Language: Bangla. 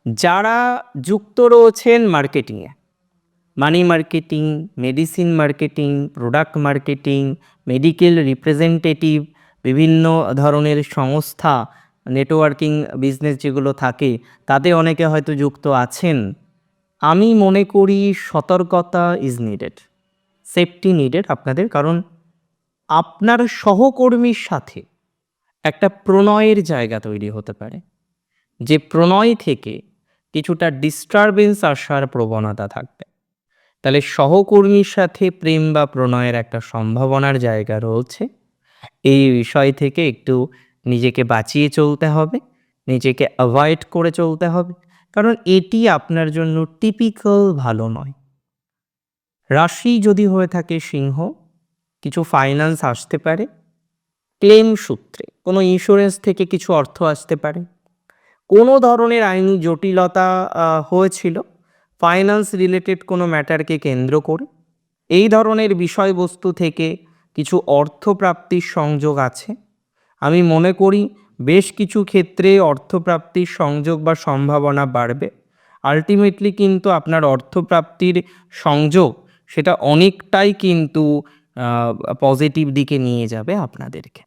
যারা যুক্ত রয়েছেন মার্কেটিংয়ে, money marketing, medicine marketing, product marketing, medical representative, বিভিন্ন ধরনের সংস্থা, নেটওয়ার্কিং বিজনেস যেগুলো থাকে তাতে অনেকে হয়তো যুক্ত আছেন। আমি মনে করি সতর্কতা ইজ নিডেড, সেফটি নিডেড আপনাদের। কারণ আপনার সহকর্মীর সাথে একটা প্রণয়ের জায়গা তৈরি হতে পারে, যে প্রণয় থেকে কিছুটা ডিস্টারবেন্স আসার প্রবণতা থাকবে। তাহলে সহকর্মীর সাথে প্রেম বা প্রণয়ের একটা সম্ভাবনার জায়গা রয়েছে। এই বিষয় থেকে একটু নিজেকে বাঁচিয়ে চলতে হবে, নিজেকে অ্যাভয়েড করে চলতে হবে, কারণ এটি আপনার জন্য টিপিক্যাল ভালো নয়। রাশি যদি হয়ে থাকে সিংহ, কিছু ফাইন্যান্স আসতে পারে, ক্লেম সূত্রে কোনো ইন্স্যুরেন্স থেকে কিছু অর্থ আসতে পারে, কোনো ধরনের আইনি জটিলতা হয়েছিল ফাইন্যান্স রিলেটেড কোনো ম্যাটারকে কেন্দ্র করে, এই ধরনের বিষয়বস্তু থেকে কিছু অর্থপ্রাপ্তির সংযোগ আছে। আমি মনে করি বেশ কিছু ক্ষেত্রে অর্থপ্রাপ্তির সংযোগ বা সম্ভাবনা বাড়বে। আলটিমেটলি কিন্তু আপনার অর্থপ্রাপ্তির সংযোগ সেটা অনেকটাই কিন্তু পজিটিভ দিকে নিয়ে যাবে আপনাদেরকে।